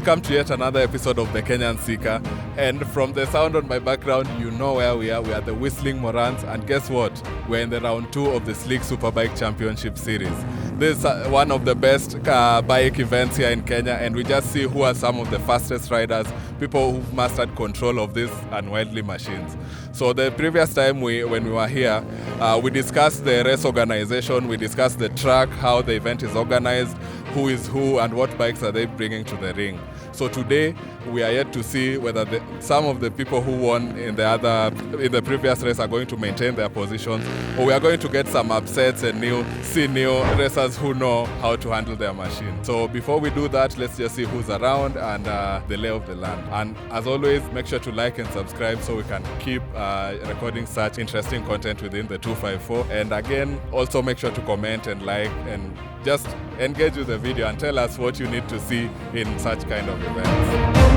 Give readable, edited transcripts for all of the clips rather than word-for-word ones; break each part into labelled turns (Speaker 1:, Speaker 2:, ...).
Speaker 1: welcome to yet another episode of the Kenyan Seeker. And from the sound on my background, you know where we are. We are the Whistling Morans, and guess what? We're in the round 2 of the Sleek Superbike Championship Series. This is one of the best bike events here in Kenya, and we just see who are some of the fastest riders, people who've mastered control of these unwieldy machines. So the previous time when we were here, we discussed the race organization, we discussed the track, how the event is organized, who is who, and what bikes are they bringing to the ring. So today we are yet to see whether some of the people who won in the previous race are going to maintain their positions, or we are going to get some upsets and see new racers who know how to handle their machine. So before we do that, let's just see who's around and the lay of the land. And as always, make sure to like and subscribe so we can keep recording such interesting content within the 254. And again, also make sure to comment and like and just engage with the video and tell us what you need to see in such kind of events.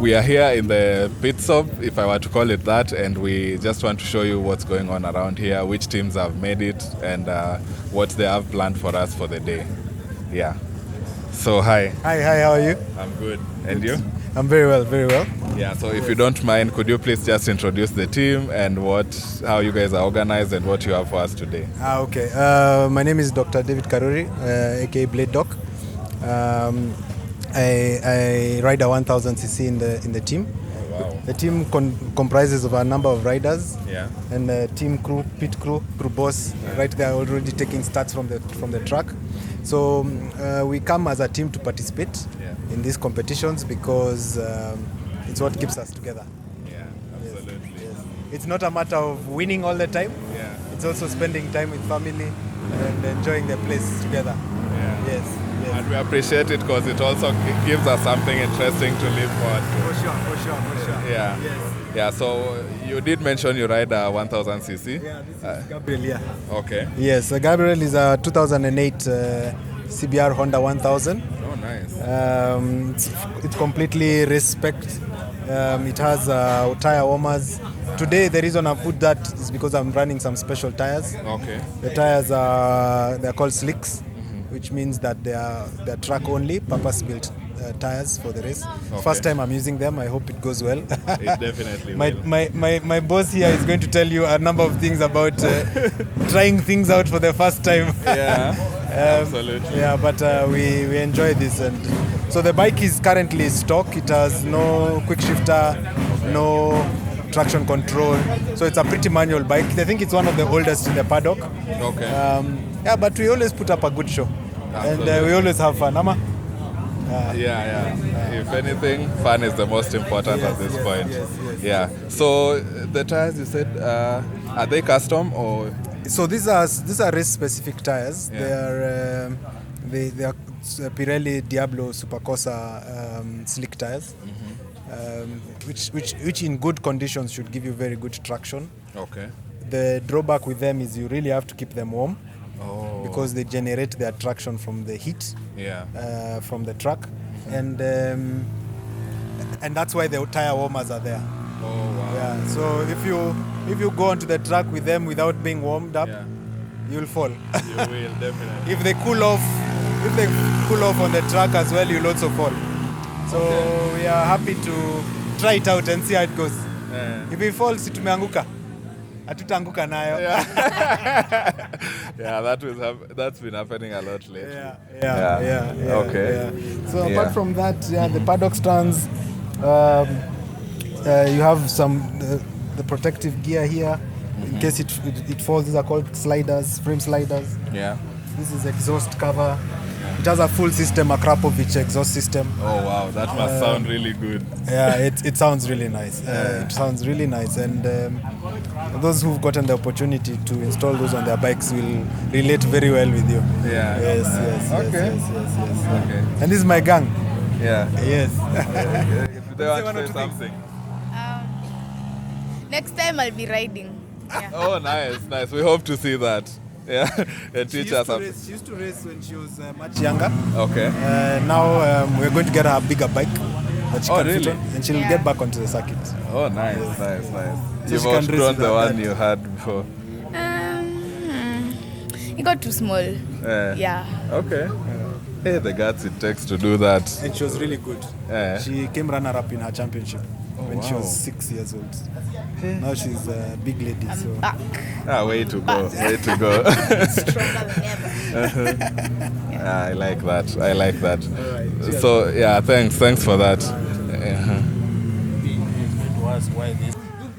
Speaker 1: We are here in the Pitstop, if I were to call it that, and we just want to show you what's going on around here, which teams have made it, and what they have planned for us for the day. Yeah. So hi.
Speaker 2: Hi, how are you?
Speaker 1: I'm good. And you?
Speaker 2: I'm very well, very well.
Speaker 1: Yeah, so if you don't mind, could you please just introduce the team and how you guys are organized and what you have for us today?
Speaker 2: Okay. My name is Dr. David Karuri, aka Blade Doc. I ride a 1000cc in the team.
Speaker 1: Oh, wow.
Speaker 2: The team comprises of a number of riders.
Speaker 1: Yeah.
Speaker 2: And the team crew, pit crew boss, right there already taking starts from the track. So we come as a team to participate in these competitions because it's what keeps us together.
Speaker 1: Yeah, absolutely.
Speaker 2: Yes. It's not a matter of winning all the time.
Speaker 1: Yeah.
Speaker 2: It's also spending time with family and enjoying the place together.
Speaker 1: Yeah.
Speaker 2: Yes.
Speaker 1: And we appreciate it because it also gives us something interesting to live forward to.
Speaker 2: For sure.
Speaker 1: Yeah.
Speaker 2: Yes.
Speaker 1: Yeah, so you did mention you ride a 1000cc.
Speaker 2: Yeah, this is Gabriel, yeah.
Speaker 1: Okay.
Speaker 2: Yes, Gabriel is a 2008 CBR Honda 1000.
Speaker 1: Oh, nice.
Speaker 2: It's completely race spec. It has tire warmers. Today, the reason I put that is because I'm running some special tires.
Speaker 1: Okay.
Speaker 2: The tires they're called slicks, which means that they're track only, purpose-built tires for the race.
Speaker 1: Okay.
Speaker 2: First time I'm using them. I hope it goes well.
Speaker 1: It definitely will.
Speaker 2: My boss here is going to tell you a number of things about trying things out for the first time.
Speaker 1: Yeah, absolutely.
Speaker 2: Yeah, but we enjoy this. And so the bike is currently stock. It has no quick shifter, no traction control. So it's a pretty manual bike. I think it's one of the oldest in the paddock.
Speaker 1: Okay.
Speaker 2: But we always put up a good show.
Speaker 1: Absolutely.
Speaker 2: And we always have fun. Ama?
Speaker 1: Yeah. If anything, fun is the most important at this point.
Speaker 2: Yes.
Speaker 1: Yeah. So the tires you said, are they custom or?
Speaker 2: So these are race specific tires.
Speaker 1: Yeah.
Speaker 2: They are Pirelli Diablo Supercorsa slick tires. Which in good conditions should give you very good traction.
Speaker 1: Okay.
Speaker 2: The drawback with them is you really have to keep them warm.
Speaker 1: Oh.
Speaker 2: Because they generate their traction from the heat.
Speaker 1: Yeah.
Speaker 2: From the truck, and that's why the tire warmers are there.
Speaker 1: Oh, wow.
Speaker 2: Yeah. So if you go onto the track with them without being warmed up, you'll fall.
Speaker 1: You will definitely.
Speaker 2: If they cool off on the track as well, you'll also fall. So we are happy to try it out and see how it goes. If we fall, si tumeanguka. Hatutaanguka nayo.
Speaker 1: Yeah, that's been happening a lot lately.
Speaker 2: Yeah.
Speaker 1: Okay.
Speaker 2: Yeah. So apart from that, the paddock stands. You have some the protective gear here in case it falls. These are called sliders, frame sliders.
Speaker 1: Yeah.
Speaker 2: This is exhaust cover. It has a full system, a Krapovich exhaust system.
Speaker 1: Oh wow, that must sound really good.
Speaker 2: Yeah, it sounds really nice. It sounds really nice, and those who've gotten the opportunity to install those on their bikes will relate very well with you.
Speaker 1: Yeah.
Speaker 2: Yes.
Speaker 1: Okay.
Speaker 2: Yes.
Speaker 1: Okay.
Speaker 2: And this is my gang.
Speaker 1: Yeah.
Speaker 2: Yes.
Speaker 1: Do they want to say something?
Speaker 3: Next time I'll be riding. Yeah.
Speaker 1: Oh, nice. We hope to see that. Yeah, and teach us.
Speaker 2: She used to race when she was much younger.
Speaker 1: Okay.
Speaker 2: Now we're going to get her a bigger bike that she can fit
Speaker 1: really?
Speaker 2: on, and she'll get back onto the circuit.
Speaker 1: Oh, nice.
Speaker 2: So
Speaker 1: You've
Speaker 2: she can race
Speaker 1: outgrown
Speaker 2: with
Speaker 1: the
Speaker 2: her
Speaker 1: one
Speaker 2: dad.
Speaker 1: you had before.
Speaker 3: It got too small. Yeah.
Speaker 1: Okay. Hey, the guts it takes to do that.
Speaker 2: And she was really good. She came runner-up in her championship when she was 6 years old. Now she's a big lady. So
Speaker 3: Back.
Speaker 1: Way to go. Way to go.
Speaker 3: Stronger than ever.
Speaker 1: I like that. I like that.
Speaker 2: right.
Speaker 1: So yeah, thanks for that.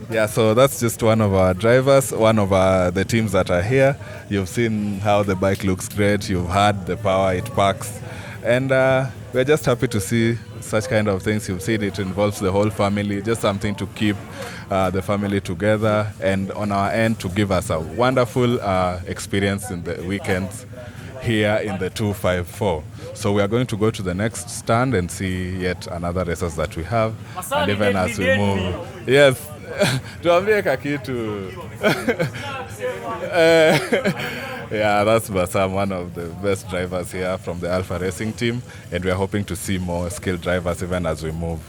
Speaker 1: Yeah, so that's just one of our drivers, one of the teams that are here. You've seen how the bike looks great. You've heard the power it packs, and we're just happy to see such kind of things. You've seen it involves the whole family, just something to keep the family together, and on our end to give us a wonderful experience in the weekends here in the 254. So we are going to go to the next stand and see yet another races that we have, and even as we move. Yes. Tuambie kakitu. Yeah, that's Basam, one of the best drivers here from the Alpha Racing team, and we are hoping to see more skilled drivers even as we move.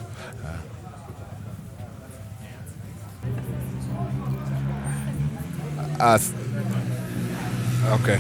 Speaker 1: Okay.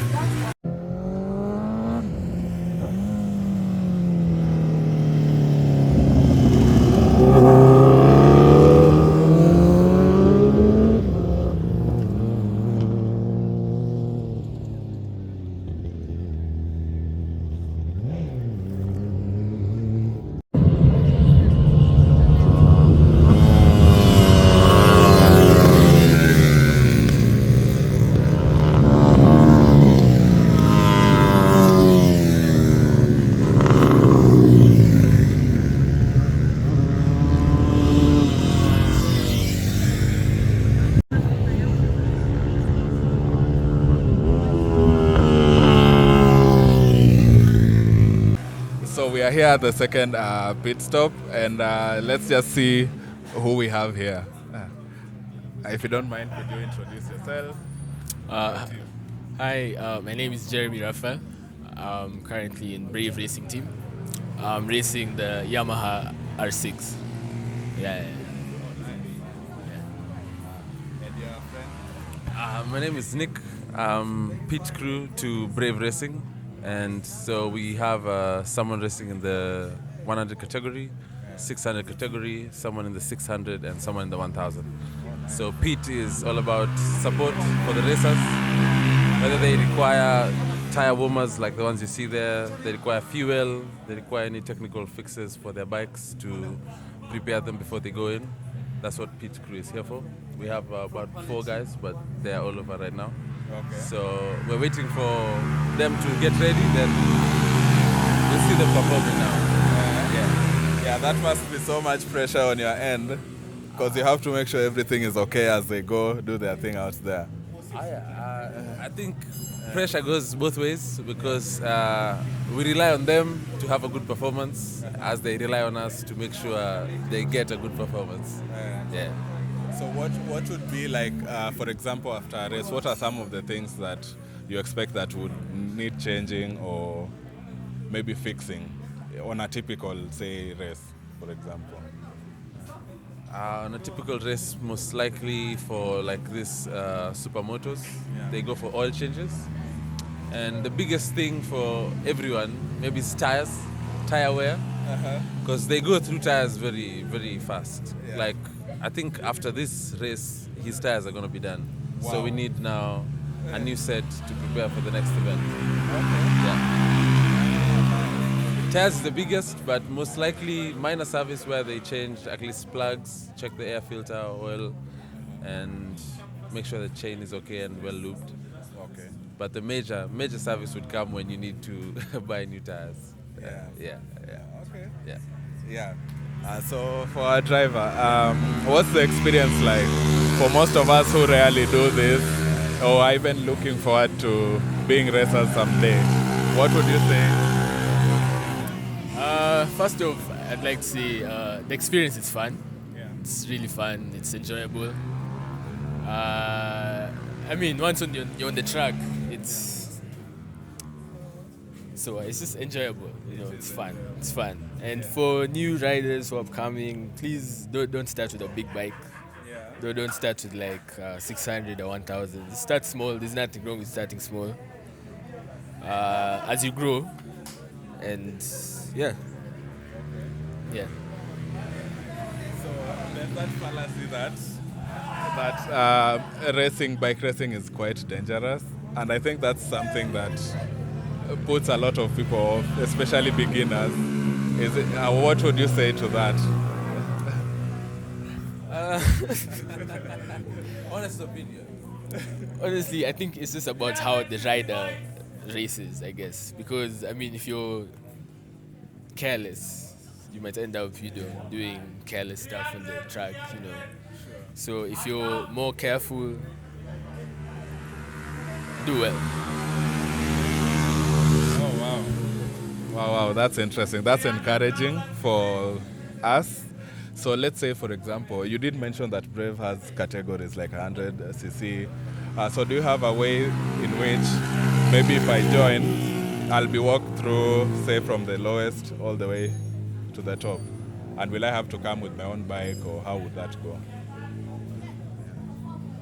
Speaker 1: So we are here at the second pit stop, and let's just see who we have here. If you don't mind, could you introduce yourself?
Speaker 4: Hi, my name is Jeremy Raphael. I'm currently in Brave Racing Team. I'm racing the Yamaha R6. Yeah.
Speaker 1: And your friend?
Speaker 5: My name is Nick. I'm pit crew to Brave Racing, and so we have someone racing in the 100 category, 600 category, someone in the 600, and someone in the 1000. So pit is all about support for the racers, whether they require tire warmers like the ones you see there, they require fuel, they require any technical fixes for their bikes to prepare them before they go in. That's what pit crew is here for. We have about 4 guys, but they are all over right now.
Speaker 1: Okay.
Speaker 5: So we're waiting for them to get ready, then we'll see them performing now.
Speaker 1: Yeah, that must be so much pressure on your end, because you have to make sure everything is okay as they go do their thing out there.
Speaker 5: I think pressure goes both ways because we rely on them to have a good performance as they rely on us to make sure they get a good performance. Yeah.
Speaker 1: So what would be like, for example, after a race, what are some of the things that you expect that would need changing or maybe fixing on a typical, say, race, for example?
Speaker 5: On a typical race, most likely for like this supermotos, they go for oil changes. And the biggest thing for everyone, maybe is tires, tire wear, because they go through tires very, very fast.
Speaker 1: Yeah.
Speaker 5: Like, I think after this race, his tires are going to be done.
Speaker 1: Wow.
Speaker 5: So we need now a new set to prepare for the next event.
Speaker 1: Okay.
Speaker 5: Yeah. Tires is the biggest, but most likely minor service where they change at least plugs, check the air filter, oil, and make sure the chain is okay and well lubed.
Speaker 1: Okay.
Speaker 5: But the major service would come when you need to buy new tires.
Speaker 1: Yeah. Okay.
Speaker 5: Yeah.
Speaker 1: Yeah. So for our driver, what's the experience like for most of us who rarely do this or are even looking forward to being racers someday? What would you say?
Speaker 4: First off, I'd like to say the experience is fun.
Speaker 1: Yeah.
Speaker 4: It's really fun. It's enjoyable. I mean, once you're on the track, it's just enjoyable. It's fun. It's fun. And for new riders who are upcoming, please don't start with a big bike. Don't start with like 600 or 1000. Start small. There's nothing wrong with starting small. As you grow, and yeah.
Speaker 1: So there's that fallacy that bike racing is quite dangerous, and I think that's something that puts a lot of people off, especially beginners. What would you say to that?
Speaker 5: Honest opinion.
Speaker 4: Honestly, I think it's just about how the rider races, I guess. Because, I mean, if you're careless, you might end up, doing careless stuff on the track, So if you're more careful, do well.
Speaker 1: Oh, wow. Wow, that's interesting. That's encouraging for us. So let's say, for example, you did mention that Brave has categories like 100cc. So do you have a way in which maybe if I join, I'll be walked through, say, from the lowest all the way to the top? And will I have to come with my own bike, or how would that go?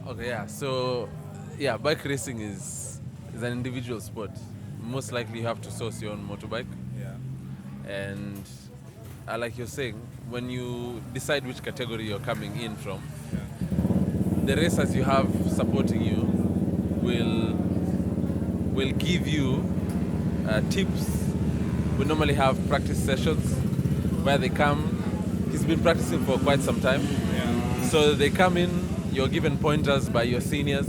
Speaker 5: Okay, yeah. So, bike racing is an individual sport. Most likely you have to source your own motorbike.
Speaker 1: Yeah.
Speaker 5: And like you're saying, when you decide which category you're coming in from, the racers you have supporting you will give you tips. We normally have practice sessions where they come. He's been practicing for quite some time.
Speaker 1: Yeah.
Speaker 5: So they come in, you're given pointers by your seniors.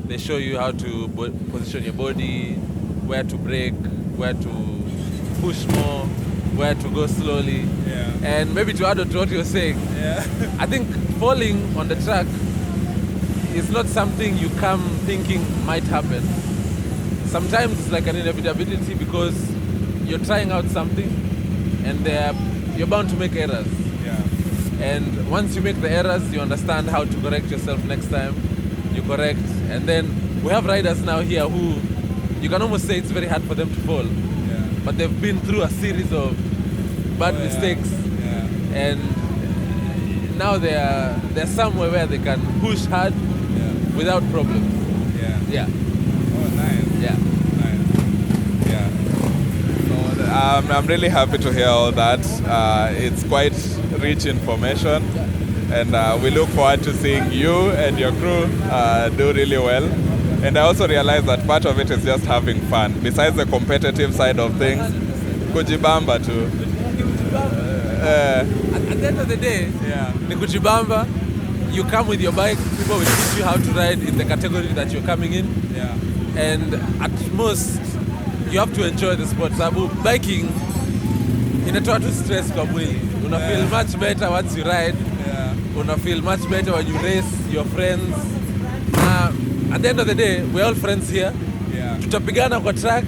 Speaker 5: They show you how to position your body, where to brake, where to push more, where to go slowly.
Speaker 1: Yeah.
Speaker 5: And maybe to add on to what you're saying, I think falling on the track is not something you come thinking might happen. Sometimes it's like an inevitability because you're trying out something and you're bound to make errors.
Speaker 1: Yeah.
Speaker 5: And once you make the errors, you understand how to correct yourself next time. You correct. And then we have riders now here who you can almost say it's very hard for them to fall.
Speaker 1: Yeah.
Speaker 5: But they've been through a series of bad mistakes.
Speaker 1: Yeah.
Speaker 5: And now they're somewhere where they can push hard without problems.
Speaker 1: Yeah.
Speaker 5: Yeah.
Speaker 1: Oh, nice.
Speaker 5: Yeah.
Speaker 1: Nice. Yeah. So I'm really happy to hear all that. It's quite rich information, and we look forward to seeing you and your crew do really well. And I also realize that part of it is just having fun. Besides the competitive side of things, kujibamba too.
Speaker 5: At the end of the day, the Kujibamba, you come with your bike, people will teach you how to ride in the category that you're coming in.
Speaker 1: Yeah.
Speaker 5: And at most, you have to enjoy the sport. Sababu biking inatoa tu stress kwa mwili. Una feel much better once you ride.
Speaker 1: Yeah.
Speaker 5: Una feel much better when you race your friends. At the end of the day, we're all friends here.
Speaker 1: Yeah.
Speaker 5: Tutapigana kwa track,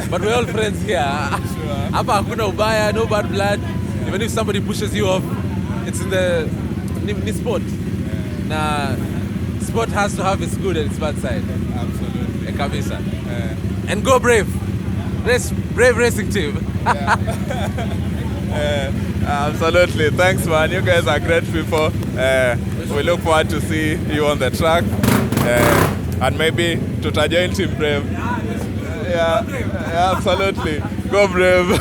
Speaker 5: but we're all friends here. Hapa hakuna ubaya, no bad blood. Even if somebody pushes you off, it's in the ni sport. Na sport has to have its good and its bad side.
Speaker 1: Absolutely.
Speaker 5: Kabisa. And go Brave. Brave racing team.
Speaker 1: Absolutely. Thanks, man. You guys are great people. We look forward to see you on the track. And maybe tutajoin Team Brave. Yeah, absolutely. Go Brave.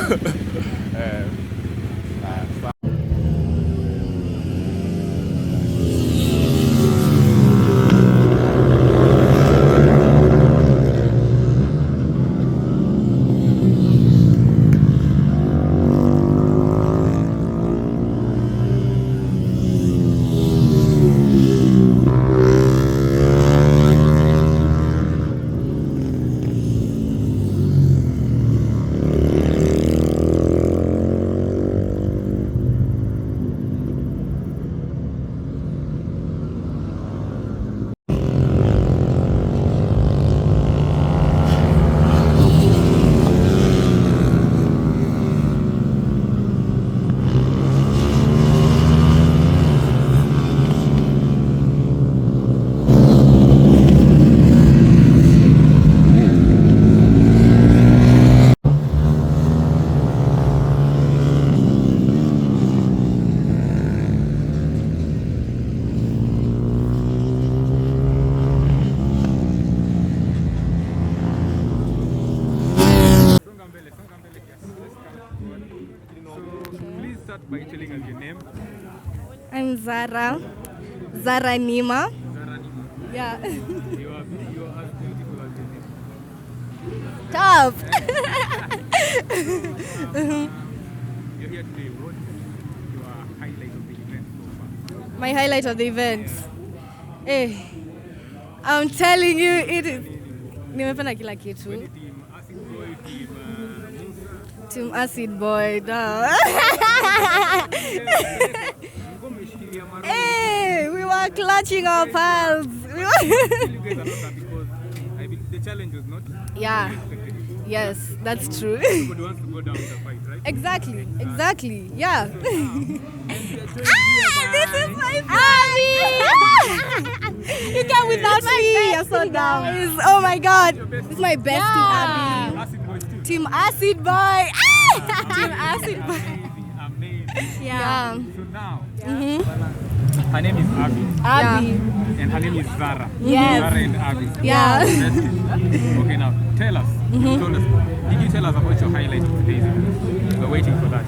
Speaker 6: Please start by telling us your name.
Speaker 7: I'm Zara. Zara Nima. Yeah.
Speaker 6: You are as beautiful as your name.
Speaker 7: Top.
Speaker 6: You're here today. What is your highlight of the event so far?
Speaker 7: My highlight of the event. Eh, I'm telling you, it is. Nimependa kila kitu.
Speaker 6: Team Acid Boy, Team Musa.
Speaker 7: Team Acid Boy. Duh. Hey, we were clutching our pearls.
Speaker 6: You guys are not happy because I mean, the challenge was not
Speaker 7: Yeah.
Speaker 6: expected.
Speaker 7: Yes, that's true.
Speaker 6: Everybody wants to go down the fight, right?
Speaker 7: Exactly. Yeah.
Speaker 6: This
Speaker 7: This is my Abby. You came without me. You're so dumb. Oh my God. This is my bestie, Abby.
Speaker 6: Acid Boys too.
Speaker 7: Team Acid Boy. Team Acid Boy.
Speaker 6: Amazing.
Speaker 7: Yeah.
Speaker 6: So now, her name is Abby,
Speaker 7: Abby.
Speaker 6: and her name is Zara.
Speaker 7: Yes.
Speaker 6: Zara and Abby.
Speaker 7: Yeah.
Speaker 6: Okay, now tell us. Did you tell us about your highlight of today's event? We're waiting for that.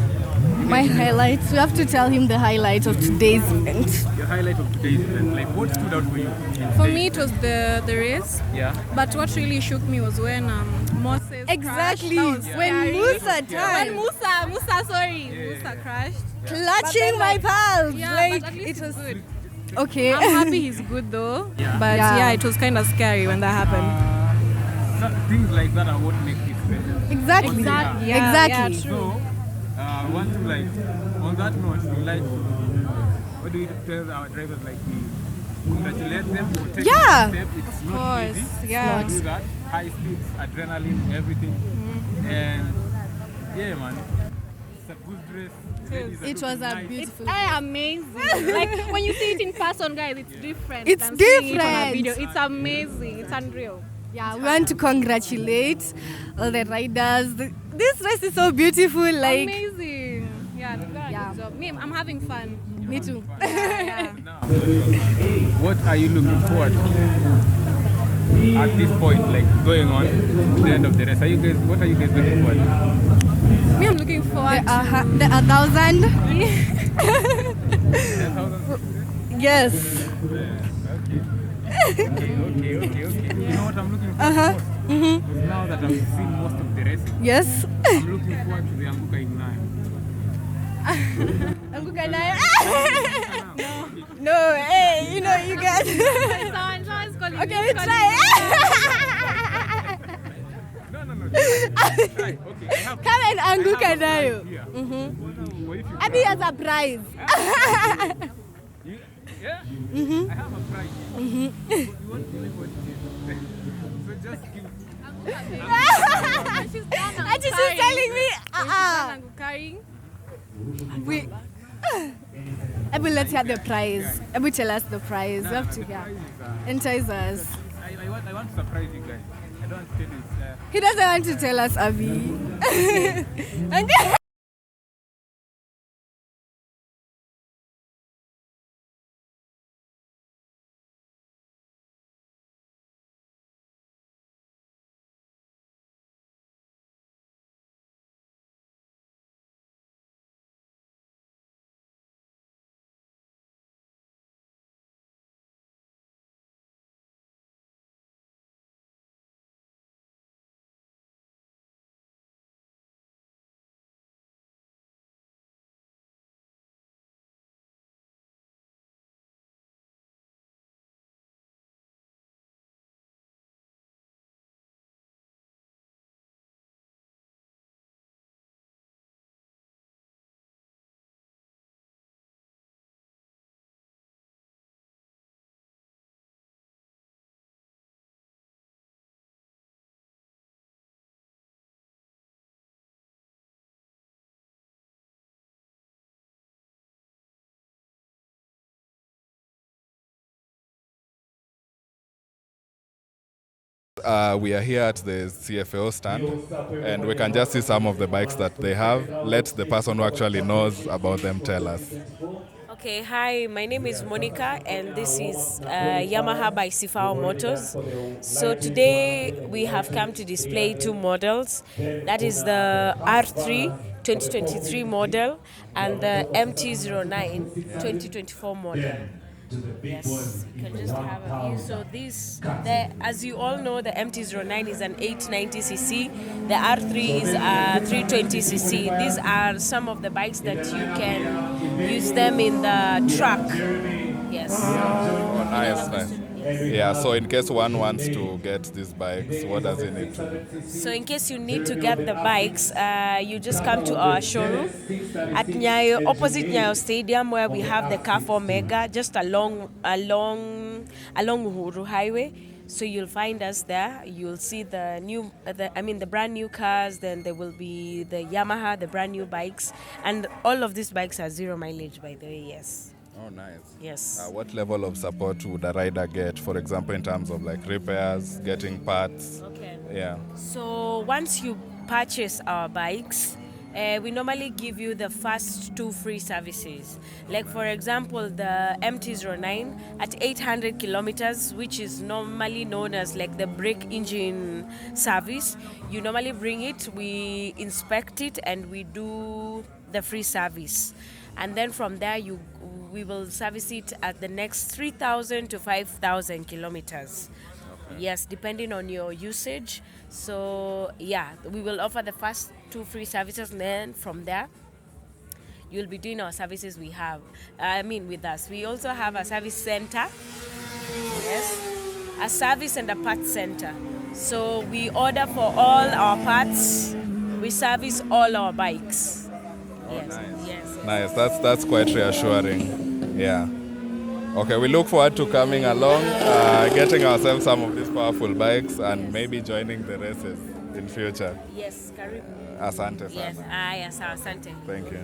Speaker 7: My highlights. We have to tell him the highlight of today's event.
Speaker 6: Your highlight of today's event, like what stood out for you?
Speaker 8: For me, it was the race,
Speaker 6: Yeah.
Speaker 8: but what really shook me was when Moses
Speaker 7: Exactly.
Speaker 8: crashed. That was
Speaker 7: When
Speaker 8: scary.
Speaker 7: Musa
Speaker 8: When
Speaker 7: turned,
Speaker 8: Musa crashed.
Speaker 7: clutching my pearls.
Speaker 8: Yeah,
Speaker 7: Like
Speaker 8: but at least
Speaker 7: it was
Speaker 8: he's good.
Speaker 7: okay.
Speaker 8: I'm happy he's good though. But
Speaker 7: Yeah.
Speaker 8: yeah, it was kind of scary when that happened.
Speaker 6: Things like that are what make it special.
Speaker 7: Exactly.
Speaker 8: Exactly. Yeah,
Speaker 7: Exactly.
Speaker 8: yeah, true.
Speaker 6: So, I want to like, on that note, we like to, what do we tell our drivers like we congratulate them for taking
Speaker 7: Yeah.
Speaker 6: the step. It's not
Speaker 8: course,
Speaker 6: easy
Speaker 8: yeah.
Speaker 6: to do that. High speeds, adrenaline, everything. And yeah, man, it's a good race. Ladies are
Speaker 7: It was
Speaker 6: looking
Speaker 7: a
Speaker 6: nice.
Speaker 7: beautiful.
Speaker 9: Amazing. Like when you see it in person, guys, it's different.
Speaker 7: It's
Speaker 9: than seeing it on a
Speaker 7: different.
Speaker 9: video. It's amazing. It's unreal.
Speaker 7: Yeah, we want to congratulate all the riders. This race is so beautiful. Like
Speaker 9: Amazing. Yeah, they've done a
Speaker 7: Yeah.
Speaker 9: good job. Me, I'm having fun.
Speaker 7: me too.
Speaker 9: Yeah.
Speaker 6: Now, what are you looking forward to at this point, like going on to the end of the race? What are you guys looking forward to?
Speaker 9: Me, I'm looking forward to
Speaker 7: 1,000.
Speaker 6: 10,000?
Speaker 7: Yes.
Speaker 6: Okay. You know what I'm looking forward to most? Because now that I've seen most of the racing,
Speaker 7: Yes.
Speaker 6: I'm looking forward to the Anguka Ignite.
Speaker 7: Anguka nayo. No, hey, you know you guys. Okay, we try.
Speaker 6: No. Right, okay. I have
Speaker 7: Come and Anguka
Speaker 6: a
Speaker 7: nayo.
Speaker 6: prize here. What if you
Speaker 7: Abby has a prize.
Speaker 6: Yeah? I have a prize here. You want to know what it is? So just give.
Speaker 7: And she's telling me,
Speaker 9: carrying.
Speaker 7: we. Abby, let's hear the prize. Abby, tell us the prize. We have to hear. Entice us.
Speaker 6: I want to surprise you guys. I don't want to tell you.
Speaker 7: He doesn't want to tell us, Abby. And
Speaker 1: We are here at the CFAO stand, and we can just see some of the bikes that they have. Let the person who actually knows about them tell us.
Speaker 10: Okay, hi, my name is Monica, and this is Yamaha by Sifao Motors. So today we have come to display two models. That is the R3 2023 model and the MT-09 2024 model. Yes, you can just have a view. So as you all know, the MT-09 is an 890cc, the R3 is a 320cc. These are some of the bikes that you can use them in the truck. Yes.
Speaker 1: Oh, nice. Yeah, so in case one wants to get these bikes, what does he need to do?
Speaker 10: So in case you need to get the bikes, you just come to our showroom at Nyayo, opposite Nyayo Stadium, where we have the Carrefour Mega, just along Uhuru Highway. So you'll find us there. You'll see the brand new cars. Then there will be the Yamaha, the brand new bikes, and all of these bikes are 0 mileage, by the way. Yes.
Speaker 1: Oh, nice.
Speaker 10: Yes.
Speaker 1: What level of support would a rider get, for example, in terms of like repairs, getting parts?
Speaker 10: Okay.
Speaker 1: Yeah.
Speaker 10: So once you purchase our bikes, we normally give you the first 2 free services. Like for example, the MT-09 at 800 kilometers, which is normally known as like the brake engine service. You normally bring it, we inspect it, and we do the free service. And then from there, we will service it at the next 3,000 to 5,000 kilometers. Okay. Yes, depending on your usage. So yeah, we will offer the first 2 free services, and then from there, you'll be doing our services with us. We also have a service center. Yes, a service and a parts center. So we order for all our parts. We service all our bikes.
Speaker 1: Oh,
Speaker 10: yes.
Speaker 1: nice.
Speaker 10: Yes.
Speaker 1: Nice. That's quite reassuring. Yeah. Okay, we look forward to coming along, getting ourselves some of these powerful bikes, and maybe joining the races in future.
Speaker 10: Yes, karibu.
Speaker 1: Asante sana.
Speaker 10: Yes, asante.
Speaker 1: Thank you.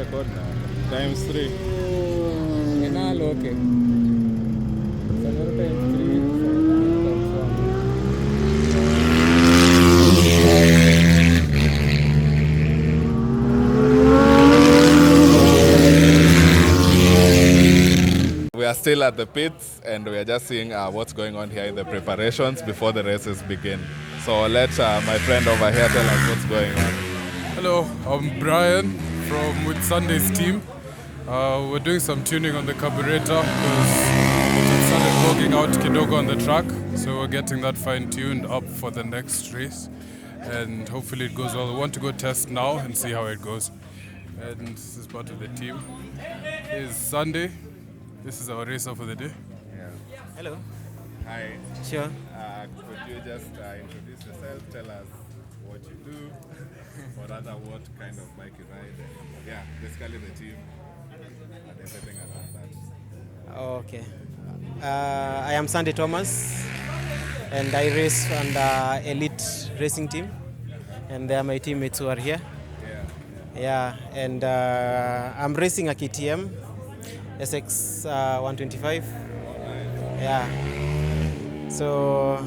Speaker 11: record now. Times 3.
Speaker 6: Okay. So, times 3.
Speaker 1: still at the pits, and we are just seeing what's going on here in the preparations before the races begin. So let my friend over here tell us what's going on.
Speaker 12: Hello, I'm Brian from with Sunday's team. We're doing some tuning on the carburetor because it started bogging out kidogo on the track. So we're getting that fine-tuned up for the next race. And hopefully it goes well. We want to go test now and see how it goes. And this is part of the team. It's Sunday. This is our racer for the day.
Speaker 2: Hello.
Speaker 1: Hi.
Speaker 2: Sure.
Speaker 1: Could you just introduce yourself, tell us what you do, or rather what kind of bike you ride, and basically the team and everything around that.
Speaker 2: Okay. I am Sandy Thomas, and I race on the elite racing team, and they are my teammates who are here. And I'm racing a KTM SX 125. So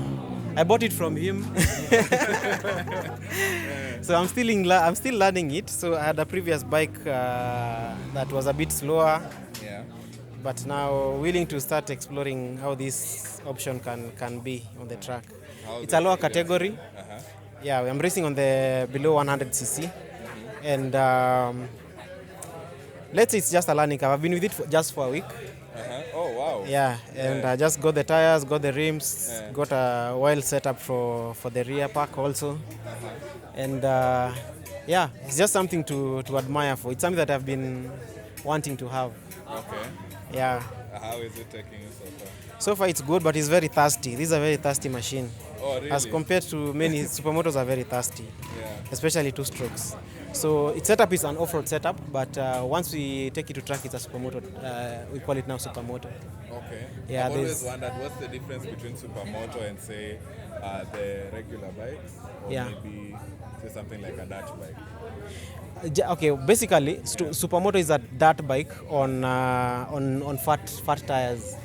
Speaker 2: I bought it from him. So I'm still learning it. So I had a previous bike that was a bit slower. But now willing to start exploring how this option can be on the track. It's a lower category. I'm racing on the below 100cc. And let's say it's just a learning curve. I've been with it just for a week.
Speaker 1: Oh, wow.
Speaker 2: And I just got the tires, got the rims, got a wild setup for the rear pack also. And it's just something to admire for. It's something that I've been wanting to have.
Speaker 1: Okay. How is it taking you so far?
Speaker 2: So far it's good, but it's very thirsty. This is a very thirsty machine.
Speaker 1: Oh, really?
Speaker 2: As compared to many supermotos are very thirsty, especially two strokes. So its setup is an off-road setup, but once we take it to track, it's a supermoto. We call it now supermoto.
Speaker 1: Okay. I've always wondered what's the difference between supermoto and say the regular bikes, or maybe say something like a dirt bike.
Speaker 2: Okay, basically, supermoto is a dirt bike on fat tires,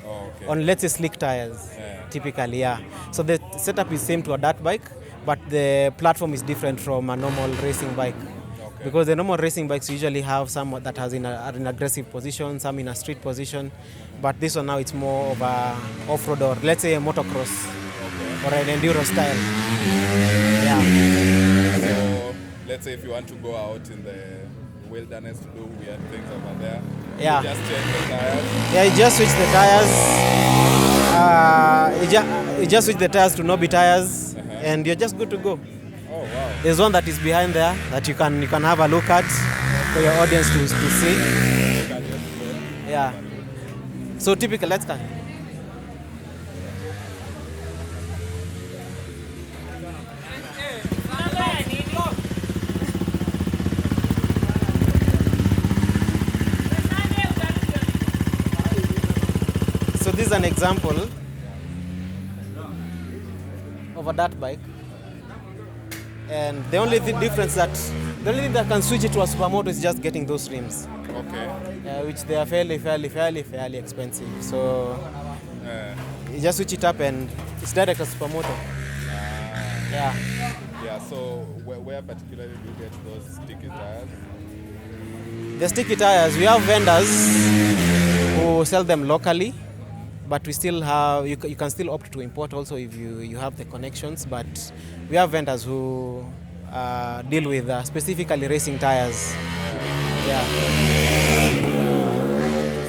Speaker 2: on let's say slick tires, typically. So the setup is same to a dirt bike, but the platform is different from a normal racing bike. Because the normal racing bikes usually have some that has in an aggressive position, some in a street position, but this one now it's more of a off-road or let's say a motocross or an enduro style.
Speaker 1: So let's say if you want to go out in the wilderness to do weird things over there, you just change the tires.
Speaker 2: You just switch the tires. You just switch the tires to Nobi tires, and you're just good to go.
Speaker 1: Oh, wow.
Speaker 2: There's one that is behind there that you can have a look at for your audience to see. So typical, let's go. So this is an example of a dirt bike. And the only thing that can switch it to a supermoto is just getting those rims.
Speaker 1: Okay.
Speaker 2: Which they are fairly expensive. So you just switch it up and it's direct as supermoto.
Speaker 1: So where particularly do you get those sticky tires?
Speaker 2: The sticky tires, we have vendors who sell them locally, but we still have, you can still opt to import also if you have the connections, but we have vendors who deal with specifically racing tires.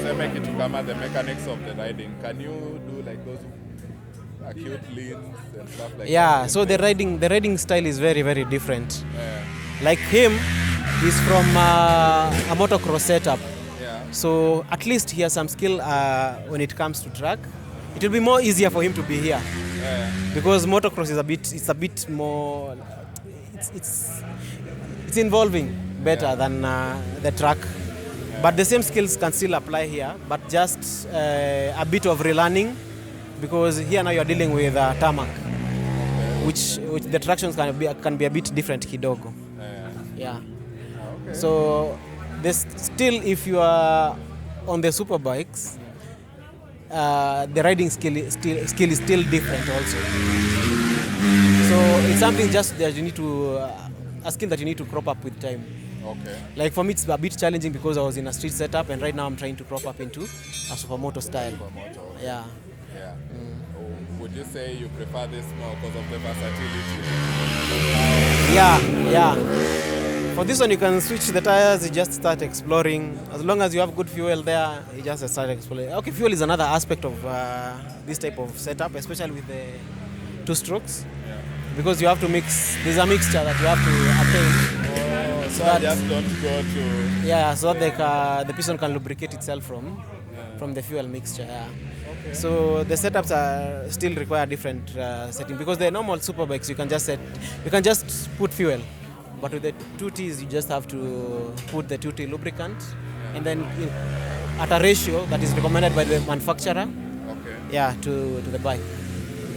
Speaker 1: So make it to come at the mechanics of the riding. Can you do like those acute leans and stuff like that?
Speaker 2: So the riding style is very, very different. Like him, he's from a motocross setup. So at least he has some skill when it comes to track. It will be more easier for him to be here because motocross is a bit more. It's involving better than the track, but the same skills can still apply here. But just a bit of relearning because here now you are dealing with tarmac, which the tractions can be a bit different kidogo. So there's still, if you are on the super bikes, the riding skill is still different also. So it's something just that you need to a skill that you need to crop up with time.
Speaker 1: Okay.
Speaker 2: Like for me, it's a bit challenging because I was in a street setup, and right now I'm trying to crop up into a supermoto style. Yeah.
Speaker 1: Yeah. Would you say you prefer this more because of the versatility?
Speaker 2: Yeah. For this one, you can switch the tires. You just start exploring. As long as you have good fuel there, you just start exploring. Okay, fuel is another aspect of this type of setup, especially with the two strokes.
Speaker 1: Yeah.
Speaker 2: Because you have to mix. There's a mixture that you have to attain.
Speaker 1: So that just don't go to.
Speaker 2: Yeah, so that the piston can lubricate itself from the fuel mixture. Yeah.
Speaker 1: Okay.
Speaker 2: So the setups are still require different setting because the normal superbikes you can just put fuel, but with the 2Ts you just have to put the 2T lubricant, and then at a ratio that is recommended by the manufacturer.
Speaker 1: Okay.
Speaker 2: Yeah, to the bike.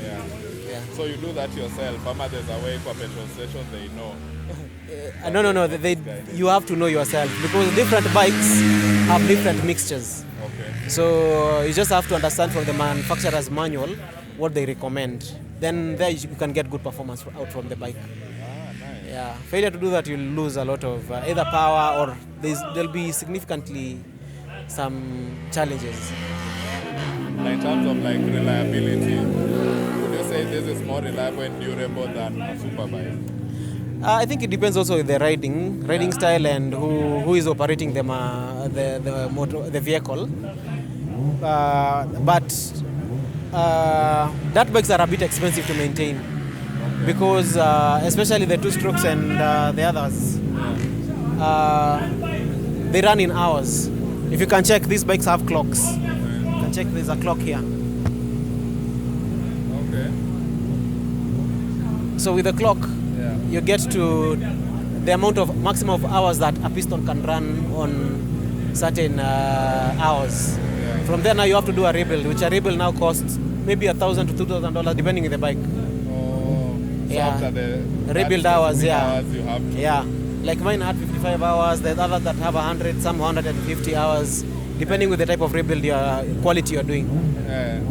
Speaker 1: Yeah. So you do that yourself. Ama there's a way for petrol station they know.
Speaker 2: No. You have to know yourself because different bikes have different mixtures.
Speaker 1: Okay.
Speaker 2: So you just have to understand from the manufacturer's manual what they recommend. Then there you can get good performance out from the bike.
Speaker 1: Nice.
Speaker 2: Yeah. Failure to do that, you'll lose a lot of either power or there'll be significantly some challenges.
Speaker 1: In terms of like reliability, would you say this is more reliable and durable than a superbike?
Speaker 2: I think it depends also with the riding style and who is operating the vehicle. But dirt bikes are a bit expensive to maintain because especially the two strokes and the others, they run in hours. If you can check, these bikes have clocks. You can check, there's a clock here.
Speaker 1: Okay.
Speaker 2: So with the clock, you get to the amount of maximum of hours that a piston can run on certain hours.
Speaker 1: Yeah.
Speaker 2: From there now you have to do a rebuild, which a rebuild now costs maybe $1,000 to $2,000 depending on the bike.
Speaker 1: So after the
Speaker 2: rebuild hours,
Speaker 1: hours you have to.
Speaker 2: Yeah. Like mine had 55 hours, there's others that have 100, some 150 hours, depending with the type of rebuild quality you're doing.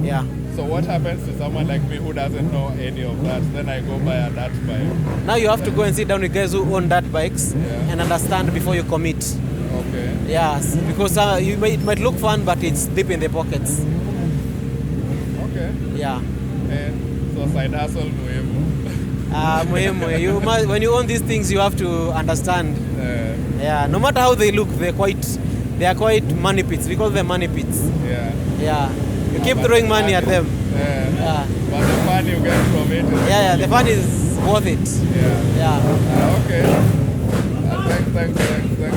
Speaker 2: Yeah.
Speaker 1: So what happens to someone like me who doesn't know any of that? Then I go buy a dirt bike.
Speaker 2: Now you have to go and sit down with guys who own dirt bikes and understand before you commit.
Speaker 1: Okay.
Speaker 2: Yes, because it might look fun, but it's deep in the pockets.
Speaker 1: Okay.
Speaker 2: Yeah.
Speaker 1: And so side hustle muhimu.
Speaker 2: Muhimu. When you own these things, you have to understand. Yeah. No matter how they look, they are quite money pits. We call them money pits.
Speaker 1: Yeah.
Speaker 2: Yeah. You keep throwing money at them.
Speaker 1: Yeah. But the fun you get from it is
Speaker 2: the fun is worth it.
Speaker 1: Yeah. Okay. Thanks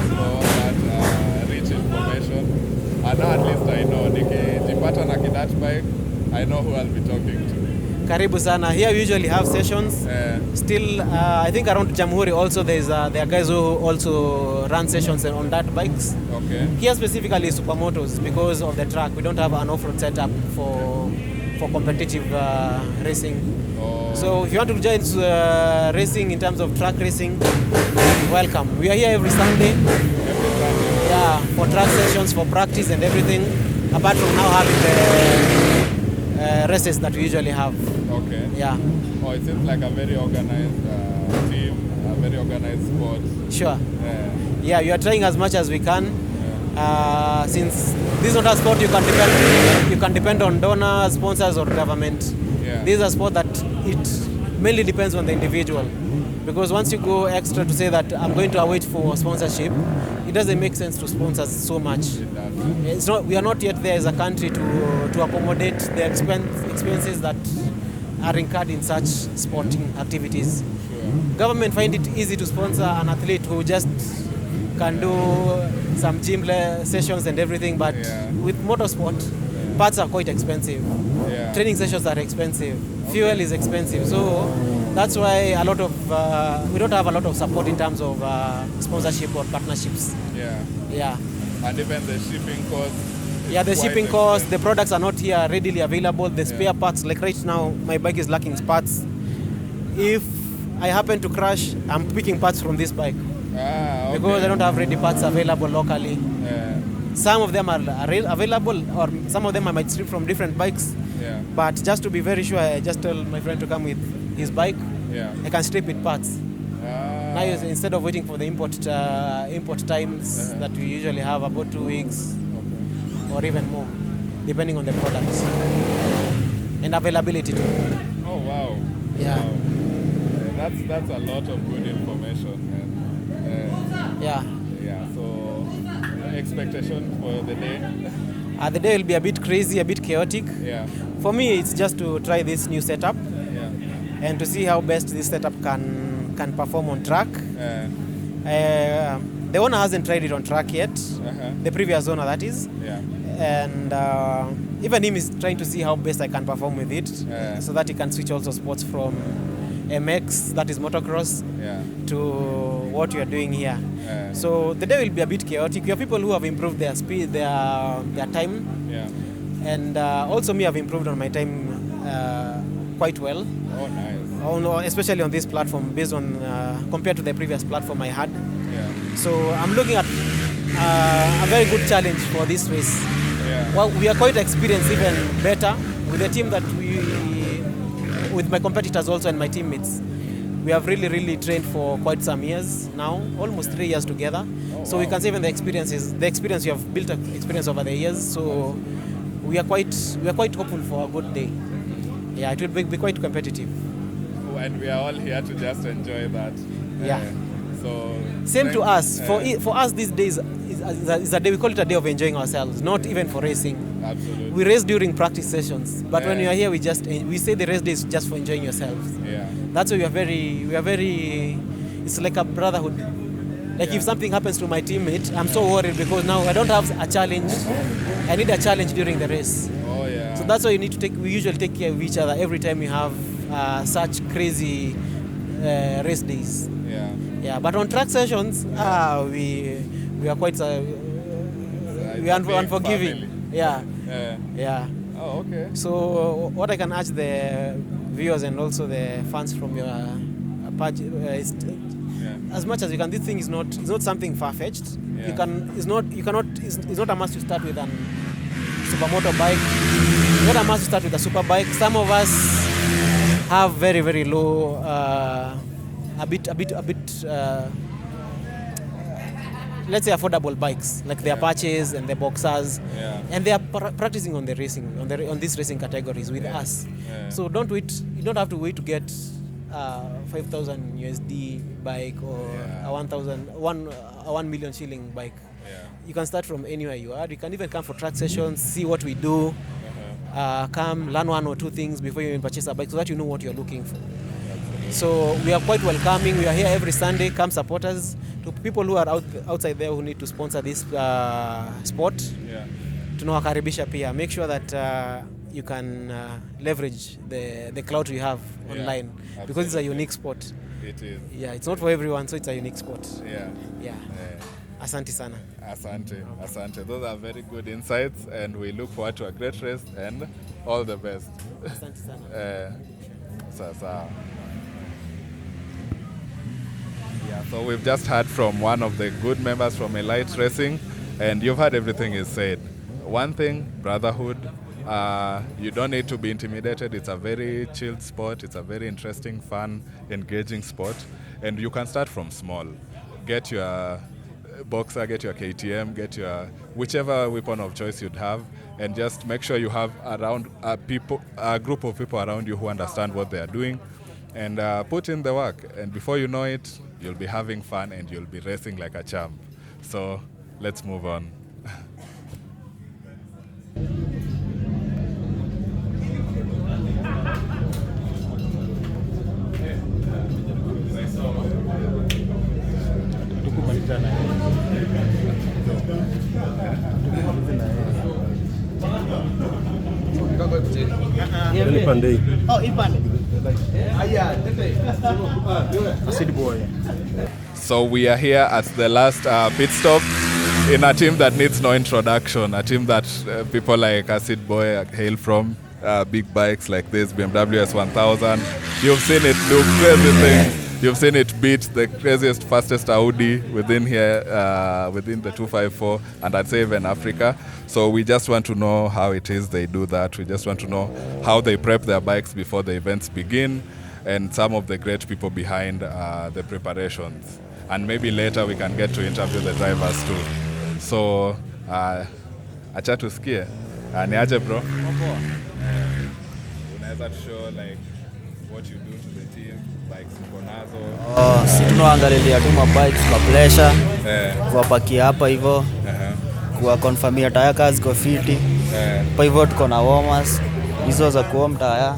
Speaker 1: for all that rich information. And now at least I know nikijipata na kidat bike, I know who I'll be talking to.
Speaker 2: Karibu sana. Here we usually have sessions. Still, I think around Jamhuri also there are guys who also run sessions on dirt bikes.
Speaker 1: Okay.
Speaker 2: Here specifically supermotos because of the track. We don't have an off-road setup for competitive racing. So if you want to join racing in terms of track racing, welcome. We are here every Sunday. Yeah, for track sessions, for practice and everything. Apart from now having the races that we usually have.
Speaker 1: Okay.
Speaker 2: Yeah.
Speaker 1: Oh, it seems like a very organized team, a very organized sport.
Speaker 2: Sure. Yeah, you are trying as much as we can. Since this is not a sport you can depend on donors, sponsors or government.
Speaker 1: Yeah.
Speaker 2: This is a sport that it mainly depends on the individual. Because once you go extra to say that I'm going to wait for sponsorship, it doesn't make sense to sponsor so much. It's not. We are not yet there as a country to accommodate the expenses that are incurred in such sporting activities.
Speaker 1: Sure.
Speaker 2: Government find it easy to sponsor an athlete who just can do some gym sessions and everything, but with motorsport, parts are quite expensive. Training sessions are expensive. Fuel is expensive. So that's why a lot of we don't have a lot of support in terms of sponsorship or partnerships. Yeah.
Speaker 1: And even the shipping costs.
Speaker 2: Yeah, the shipping costs, the products are not here readily available. The spare parts, like right now, my bike is lacking parts. If I happen to crash, I'm picking parts from this bike.
Speaker 1: Okay.
Speaker 2: Because I don't have ready parts available locally. Some of them are available, or some of them I might strip from different bikes. But just to be very sure, I just tell my friend to come with his bike. I can strip it parts. Now, instead of waiting for the import times that we usually have, about 2 weeks or even more, depending on the products and availability too.
Speaker 1: Oh wow!
Speaker 2: Yeah.
Speaker 1: Wow. That's a lot of good information.
Speaker 2: Yeah.
Speaker 1: Yeah. So, expectation for the day?
Speaker 2: The day will be a bit crazy, a bit chaotic.
Speaker 1: Yeah.
Speaker 2: For me, it's just to try this new setup and to see how best this setup can perform on track. The owner hasn't tried it on track yet. The previous owner, that is.
Speaker 1: Yeah.
Speaker 2: And even him is trying to see how best I can perform with it, so that he can switch also sports from MX, that is motocross, to what we are doing here. So the day will be a bit chaotic. We have people who have improved their speed, their time, and also me have improved on my time quite well.
Speaker 1: Oh, nice.
Speaker 2: Especially on this platform, based on compared to the previous platform I had. So I'm looking at a very good challenge for this race. Well, we are quite experienced, even better with the team that with my competitors also and my teammates. We have really trained for quite some years now, almost 3 years together. So we can say even the experience we have built experience over the years. So we are quite hopeful for a good day. Yeah, it will be quite competitive.
Speaker 1: And we are all here to just enjoy that. So
Speaker 2: same to us. For us, these days is a day, we call it a day of enjoying ourselves, not even for racing.
Speaker 1: Absolutely.
Speaker 2: We race during practice sessions, but when you are here, we say the race day is just for enjoying yourselves. That's why we are very. It's like a brotherhood. Like if something happens to my teammate, I'm so worried because now I don't have a challenge. I need a challenge during the race.
Speaker 1: Oh yeah.
Speaker 2: So that's why we usually take care of each other every time we have such crazy race days. Yeah, but on track sessions, we are quite we are unforgiving.
Speaker 1: Family.
Speaker 2: Yeah.
Speaker 1: Oh, okay.
Speaker 2: So what I can urge the viewers and also the fans from your page is as much as you can. This thing is not something far-fetched. It's not a must to start with an supermoto bike. It's not a must to start with a superbike. Some of us have very low. A bit let's say affordable bikes like the Apaches and the Boxers, and they are practicing on the racing on these racing categories with us. So don't wait. You don't have to wait to get 5,000 USD bike or a 1 million shilling bike. You can start from anywhere you are. You can even come for track sessions, see what we do, come learn 1 or 2 things before you even purchase a bike, so that you know what you're looking for. So we are quite welcoming. We are here every Sunday. Come support us. To people who are outside there who need to sponsor this sport, tunawakaribisha pia. Make sure that you can leverage the clout you have online, because it's a unique sport.
Speaker 1: It is.
Speaker 2: Yeah, it's not for everyone, so it's a unique sport.
Speaker 1: Yeah.
Speaker 2: Asante sana.
Speaker 1: Asante. Those are very good insights, and we look forward to a great race and all the best.
Speaker 2: Asante sana.
Speaker 1: Sasa. Yeah, so we've just heard from one of the good members from Elite Racing, and you've heard everything he said. One thing, brotherhood. You don't need to be intimidated. It's a very chilled sport. It's a very interesting, fun, engaging sport, and you can start from small. Get your boxer, get your KTM, get your whichever weapon of choice you'd have, and just make sure you have around a group of people around you who understand what they are doing, and put in the work. And before you know it, you'll be having fun and you'll be racing like a champ. So let's move on. So we are here at the last pit stop in a team that needs no introduction, a team that people like Acid Boy hail from, big bikes like this, BMW S1000. You've seen it do crazy things. You've seen it beat the craziest, fastest Audi within here, within the 254, and I'd say even Africa. So we just want to know how it is they do that. We just want to know how they prep their bikes before the events begin. and some of the great people behind the preparations. And maybe later we can get to interview the drivers too. So, acha tusikie. Ni aje bro? Unaweza to show like what you do to the team, bikes uko nazo?
Speaker 13: Si tunaangalilia tu mabikes kwa pleasure. Kuwapakia hapa hivyo. Kuwa confirmia taya kazi ziko fiti. Kwa hivyo tuko na warmers hizo za kuom taya.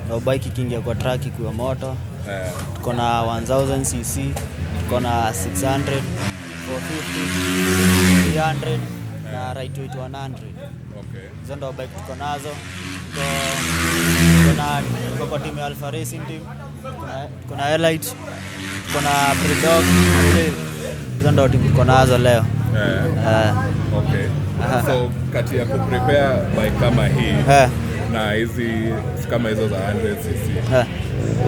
Speaker 13: Na bike ikiingia kwa track ikiwa moto. Tuko na 1000 cc, tuko na 600, 450, 300 na right weight 100. Hizo ndo bike tuko nazo. Tuko kwa team Alpha Racing team. Tuko na Elite, tuko na Predog. Hizo ndo team tuko nazo leo.
Speaker 1: Okay. So kati ya kuprepare bike kama hii na hizi kama hizo za 100cc,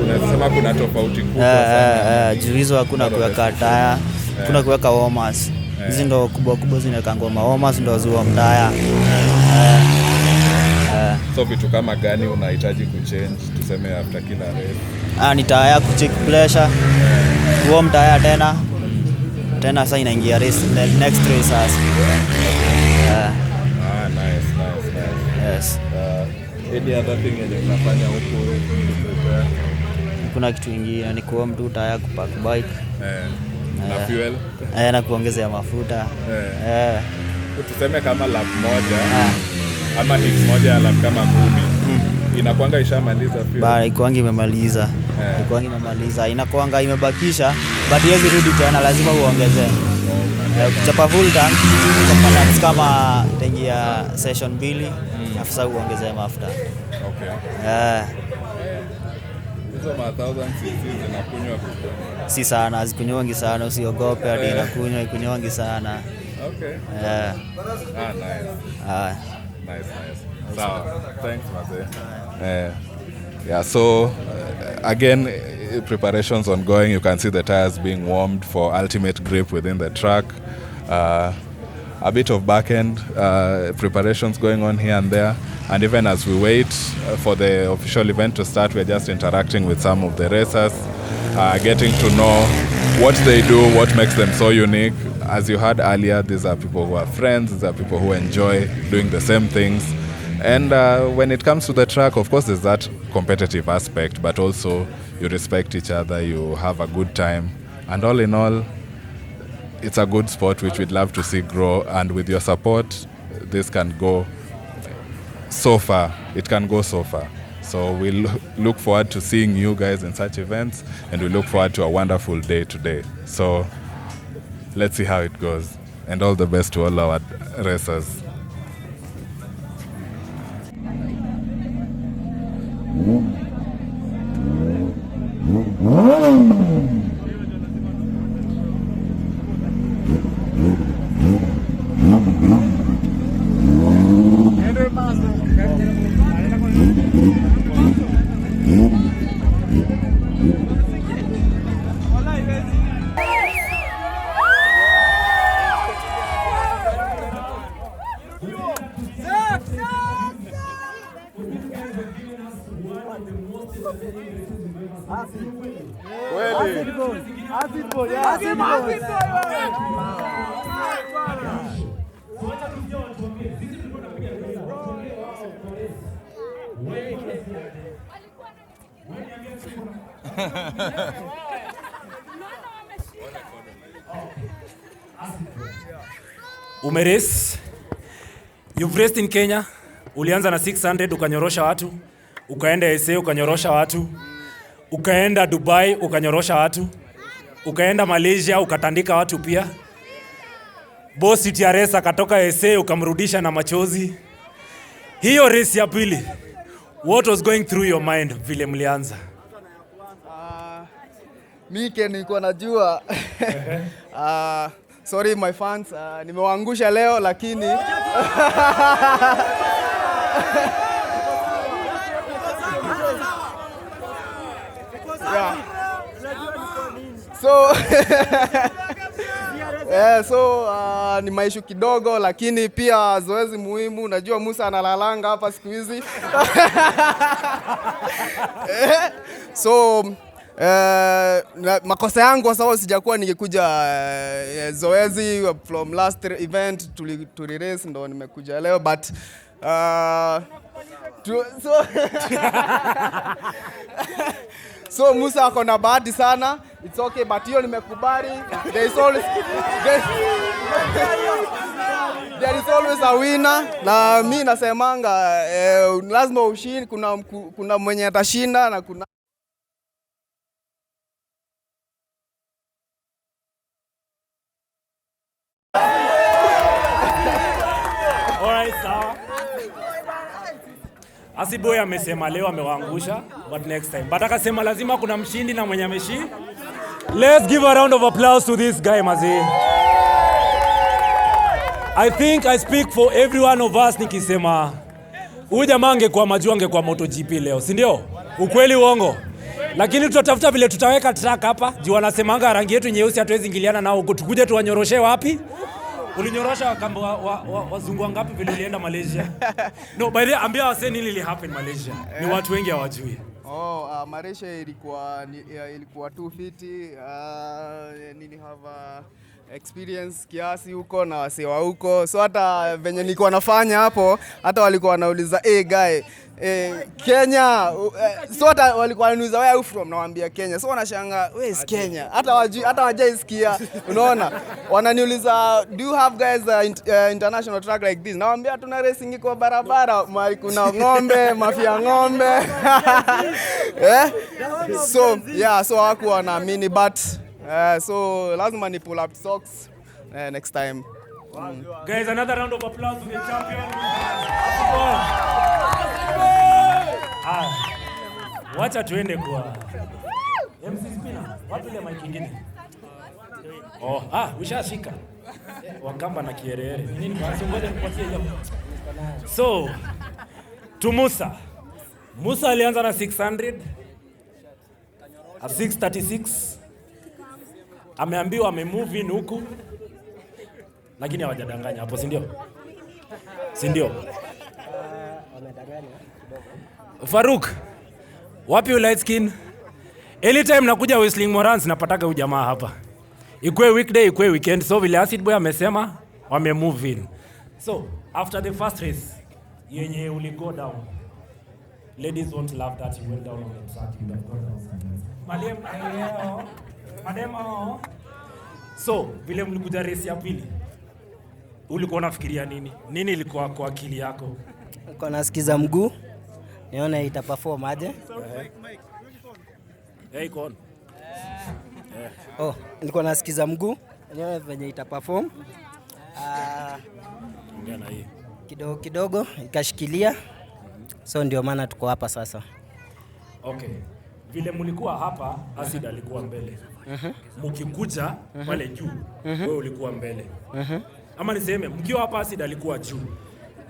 Speaker 1: unasema kuna tofauti kubwa sana?
Speaker 13: Juu hizo hakuna kuweka taya, kuna kuweka warmers. Hizi ndo kubwa kubwa zinaweka ngoma warmers ndo zuo mtaya.
Speaker 1: So vitu kama gani unahitaji kuchange tuseme after kila race?
Speaker 13: Ni taya kucheck pressure, warm taya tena sasa inaingia race, the next race sasa.
Speaker 1: Nice. Yes. Any other thing yenye unafanya huko prepare?
Speaker 13: Kuna kitu kingine ni kuwa mtu taya kupack bike.
Speaker 1: Na fuel?
Speaker 13: Na kuongezea mafuta.
Speaker 1: Tuseme kama lap moja ama hit moja ya lap kama 10. Inakuanga ishamaliza fuel?
Speaker 13: Bado ikuangi imemaliza. Inakuanga imebakisha but hizi rudi tena lazima uongezee. Kuchapa full tank components kama tengia session 2 afisa uongezee mafuta.
Speaker 1: Okay. Hizo 1000 cc zinakunywa
Speaker 13: si sana, zikunywangi sana, usiogope hadi ikunywangi sana.
Speaker 1: Okay. Nice. Sawa. Thanks Maze. Yeah, so again, preparations ongoing. You can see the tires being warmed for ultimate grip within the track. A bit of back end preparations going on here and there. And even as we wait for the official event to start, we're just interacting with some of the racers, getting to know what they do, what makes them so unique. As you heard earlier, these are people who are friends, these are people who enjoy doing the same things. And when it comes to the track, of course, there's that competitive aspect, but also you respect each other, you have a good time. And all in all, it's a good sport which we'd love to see grow. And with your support, this can go so far. It can go so far. So we look forward to seeing you guys in such events, and we look forward to a wonderful day today. So let's see how it goes. And all the best to all our racers.
Speaker 14: Umeres, you've raced in Kenya, ulianza na 600 ukanyorosha watu, ukaenda SA ukanyorosha watu, ukaenda Dubai ukanyorosha watu, ukaenda Malaysia ukatandika watu pia. Boss TRS akatoka SA ukamrudisha na machozi. Hiyo race ya pili, what was going through your mind vile mlianza?
Speaker 15: Mike nilikuwa najua sorry my fans, nimewaangusha leo lakini yeah. So So ni maishu kidogo, lakini pia zoezi muhimu. Najua Musa analalanga hapa siku hizi. So makosa yangu kwa sababu sijakuwa nikikuja zoezi from last event to race, ndo nimekuja leo, but so Musa ako na bahati sana. It's okay, but hiyo nimekubali. There is always a winner. Na mimi nasemanga lazima ushinde, kuna mwenye atashinda na kuna
Speaker 14: Alright, sawa. Asiboy amesema leo amewaangusha, but next time. But akasema lazima kuna mshindi na mwenye ameshi. Let's give a round of applause to this guy, Mazi. I think I speak for every one of us nikisema huyu jamaa angekuwa majuu angekuwa MotoGP leo, si ndio? Ukweli uongo? Lakini tutatafuta vile tutaweka track hapa. Juu wanasemanga rangi yetu nyeusi hatuwezi ingiliana nao, tukuje tuwanyoroshe wapi? Ulinyorosha kamba wazungu wangapi vile ulienda Malaysia? No, by the way, ambia wase nini li happen Malaysia. Ni watu wengi hawajui.
Speaker 15: Malaysia ilikuwa 250. Nili have experience kiasi huko na wasewa huko. So hata venye nilikuwa nafanya hapo, hata walikuwa wanauliza guy Kenya, so hata walikuwa wananiuliza where are you from, nawaambia Kenya. So wanashanga where is Kenya, hata wajaisikia, unaona. Wananiuliza do you have guys international track like this, nawaambia tuna racing kwa barabara, kuna ng'ombe, mafia ng'ombe. So hawakuwa wanaamini, but so lazima ni pull up socks next time.
Speaker 14: Guys, another round of applause to the champion. Wacha tuende kwa MC Spina. Wapi ile mic nyingine? Ushashika. Wakamba na kierere. Nini basi ngoja nipatie hiyo. So, to Musa. Musa alianza na 600. 636. Ameambiwa amemove in huku. Lakini hawajadanganya hapo, si ndio? Si ndio? Faruk, wapi light skin? Anytime nakuja Whistling Morans napataga ujamaa hapa. Ikwe weekday, ikwe weekend. So vile Acid Boy amesema wame move in. So after the first race yenye uli go down, ladies won't love that you went down on the track. You have gone down. Madema. So vile mlikuja race ya pili, ulikuwa unafikiria nini? Nini ilikuwa kwa akili yako?
Speaker 16: Nilikuwa nasikiza mguu, nione itaperform aje.
Speaker 14: Iko on.
Speaker 16: Nilikuwa nasikiza mguu, nione venye itaperform.
Speaker 14: Ngana hii.
Speaker 16: Kidogo ikashikilia. So ndio maana tuko hapa sasa.
Speaker 14: Okay. Vile mlikuwa hapa, Acid alikuwa mbele. Mkikuja pale juu, wewe ulikuwa mbele. Ama niseme mkiwa hapa Acid alikuwa juu.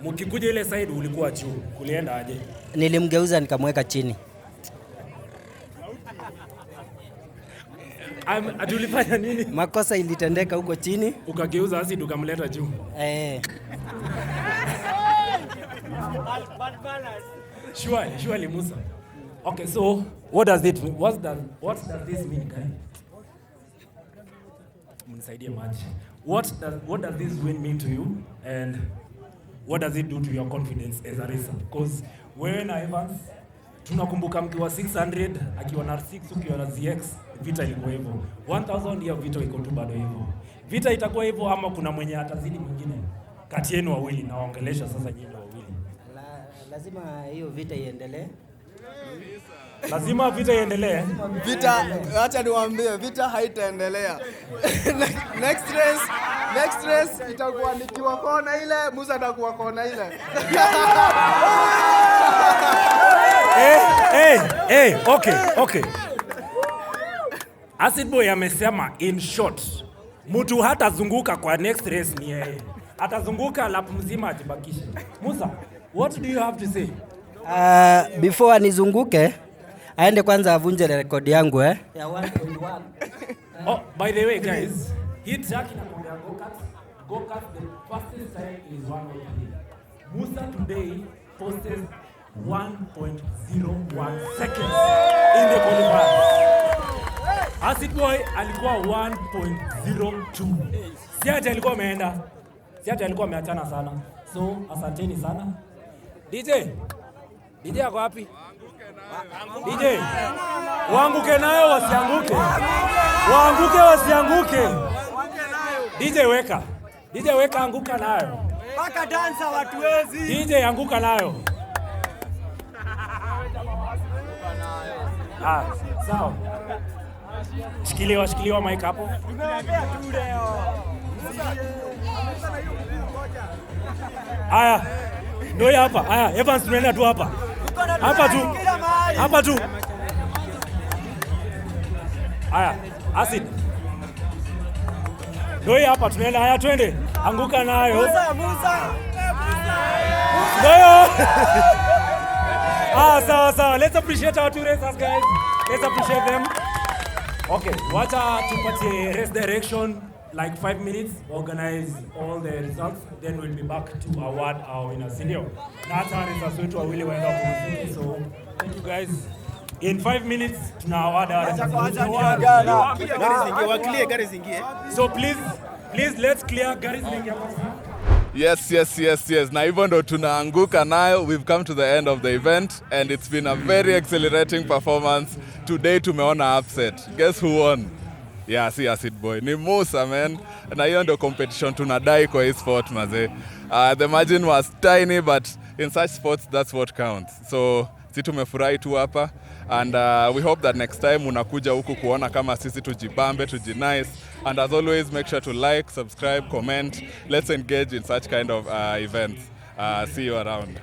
Speaker 14: Mkikuja ile side ulikuwa juu. Kulienda aje?
Speaker 16: Nilimgeuza nikamweka chini.
Speaker 14: Atulifanya nini?
Speaker 16: Makosa ilitendeka huko chini.
Speaker 14: Ukageuza Acid ukamleta juu. Surely Musa. Okay, so what does this mean, guy? Mnisaidie maji. What does this win mean to you, and what does it do to your confidence as a racer? Because wewe na Evans tunakumbuka mkiwa 600 akiwa na 6 ukiwa na ZX, vita ilikuwa hivyo. 1000 ya vita iko tu bado hivyo. Vita itakuwa hivyo ama kuna mwenye atazidi mwingine kati yenu wawili, na waongelesha sasa nyinyi wawili.
Speaker 16: Lazima hiyo vita iendelee.
Speaker 14: Lazima vita iendelee.
Speaker 15: Vita, acha niwaambie, vita haitaendelea. Next race itakuwa nikiwa kona ile, Musa atakuwa kona ile.
Speaker 14: Okay. Acid Boy amesema in short, mtu hatazunguka kwa next race ni yeye. Atazunguka lap mzima atibakishe. Musa, what do you have to say?
Speaker 16: Before anizunguke, aende kwanza avunje rekodi yangu ya 1.1.
Speaker 14: By the way guys, hii track inakuwa their go-karts. Go-karts, the fastest time is 1:03. Musa today posted 1.01 seconds in the qualifiers. Acid Boy alikuwa 1.02. Siaje alikuwa ameenda. Siaje alikuwa ameachana sana. So, asanteni sana. DJ yako wapi? DJ, waanguke nayo wasianguke. Waanguke wasianguke. DJ weka anguka nayo.
Speaker 17: Paka dansa watu wezi.
Speaker 14: DJ anguka nayo. Sawa. Shikiliwa mic hapo.
Speaker 17: Tumeambia tu leo.
Speaker 14: Aya. Ndio hapa. Aya, Evans tunaenda tu hapa. Hapa tu. Aya, Acid. Ndio hapa tunaenda. Aya, twende. Anguka nayo.
Speaker 17: Musa.
Speaker 14: Ndio. Sawa. Let's appreciate our two racers, guys. Let's appreciate them. Okay, wacha tupatie race direction, like 5 minutes, organize all the results, then we'll be back to award our winners. Sindio? That's our results wetu wawili waenda kumuziki. So, thank you guys. In 5 minutes, tuna award our results. So please let's clear gari zingi.
Speaker 1: Yes. Na hivyo ndo tunaanguka nayo. We've come to the end of the event and it's been a very exhilarating performance. Today tumeona upset. Guess who won? Yeah, si Acid Boy. Ni Musa, man. Na hiyo ndo competition tunadai kwa hii sport, maze. The margin was tiny, but in such sports, that's what counts. So, si tumefurahi tu hapa. And we hope that next time unakuja huku kuona kama sisi tujibambe, tujinice. And as always, make sure to like, subscribe, comment. Let's engage in such kind of events. See you around.